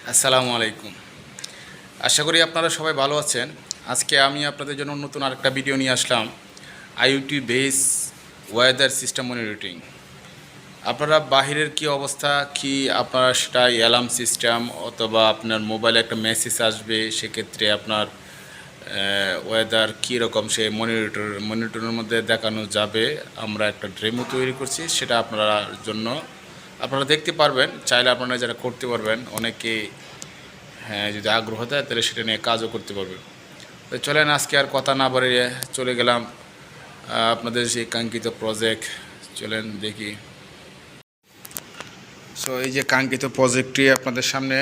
আসসালামু আলাইকুম। আশা করি আপনারা সবাই ভালো আছেন। আজকে আমি আপনাদের জন্য নতুন আরেকটা ভিডিও নিয়ে আসলাম, IoT base weather system monitoring. আপনারা বাহিরের কি অবস্থা, কি আপনারা সেটা অ্যালার্ম সিস্টেম অথবা আপনার মোবাইলে একটা মেসেজ আসবে, সেক্ষেত্রে আপনার ওয়েদার কীরকম সে মনিটরের মধ্যে দেখানো যাবে। আমরা একটা ডেমো তৈরি করছি, সেটা আপনারা জন্য আপনারা দেখতে পারবেন। চাইলে আপনারা যারা করতে পারবেন, অনেকে হ্যাঁ যদি আগ্রহ দেয় তাহলে সেটা নিয়ে কাজও করতে পারবে। তো চলেন আজকে আর কথা না বাড়িয়ে চলে গেলাম আপনাদের সেই কাঙ্ক্ষিত প্রজেক্ট। চলেন দেখি। সো এই যে কাঙ্ক্ষিত প্রজেক্টটি আপনাদের সামনে,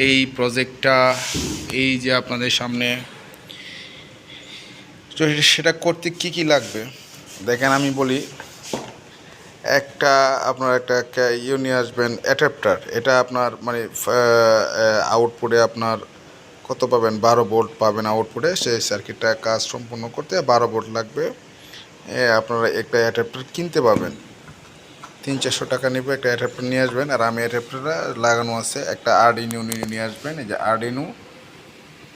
এই প্রজেক্টটা এই যে আপনাদের সামনে। তো সেটা করতে কি কি লাগবে দেখেন আমি বলি। আপনার একটা নিয়ে আসবেন অ্যাডাপ্টার। এটা আপনার মানে আউটপুটে আপনার কত পাবেন, 12 ভোল্ট পাবেন আউটপুটে। সেই সার্কিটটা কাজ সম্পূর্ণ করতে 12 ভোল্ট লাগবে। আপনারা একটা অ্যাডাপ্টার কিনতে পাবেন, 300-400 টাকা নেবে। একটা অ্যাডাপ্টার নিয়ে আসবেন। আর আমি অ্যাডাপ্টারটা লাগানো আছে, একটা আরডিনো নিয়ে আসবেন। এই যে আরডিনো,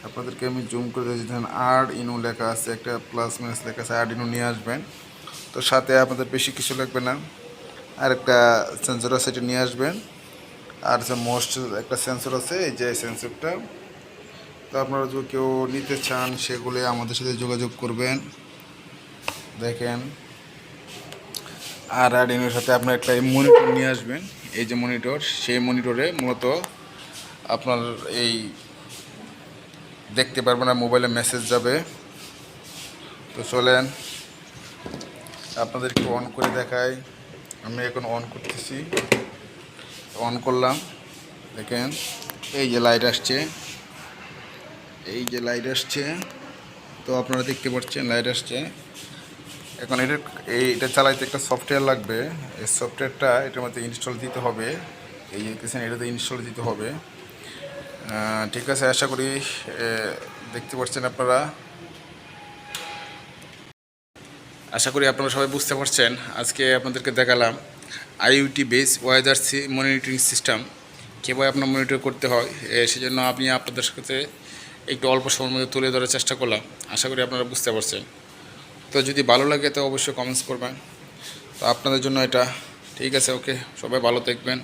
আপনাদেরকে আমি জুম করে দিয়েছি, দেখেন আরডিনো লেখা আছে, একটা প্লাস মাইনাস লেখা আছে। আরডিনো নিয়ে আসবেন। তো সাথে আপনাদের বেশি কিছু লাগবে না। আর একটা সেন্সর আছে, এটা নিয়ে আসবেন। আর যে মোস্ট একটা সেন্সর আছে, এই যে সেন্সরটা। তো আপনারা যদি কেউ নিতে চান সেগুলি আমাদের সাথে যোগাযোগ করবেন। দেখেন, আর আরডিনোর সাথে আপনার একটা মনিটর নিয়ে আসবেন। এই যে মনিটর, সেই মনিটরে মূলত আপনার এই দেখতে পারবেন আর মোবাইলে মেসেজ যাবে। তো চলেন আপনাদেরকে অন করে দেখাই। আমি এখন অন করতেছি, অন করলাম। দেখেন এই যে লাইট আসছে, এই যে লাইট আসছে। তো আপনারা দেখতে পাচ্ছেন লাইট আসছে। এখন এটা চালাইতে একটা সফটওয়্যার লাগবে। এই সফটওয়্যারটা এটার মধ্যে ইনস্টল দিতে হবে। এই দেখতেছেন, এটাতে ইনস্টল দিতে হবে। ঠিক আছে, আশা করি দেখতে পাচ্ছেন আপনারা। আশা করি আপনারা সবাই বুঝতে পারছেন। আজকে আপনাদেরকে দেখালাম IoT base weather monitoring system কীভাবে আপনার মনিটর করতে হয়। সেজন্য আমি আপনাদের সাথে একটু অল্প সময়ের মধ্যে তুলে ধরার চেষ্টা করলাম। আশা করি আপনারা বুঝতে পারছেন। তো যদি ভালো লাগে তো অবশ্যই কমেন্টস করবেন। তো আপনাদের জন্য এটা ঠিক আছে। ওকে, সবাই ভালো থাকবেন।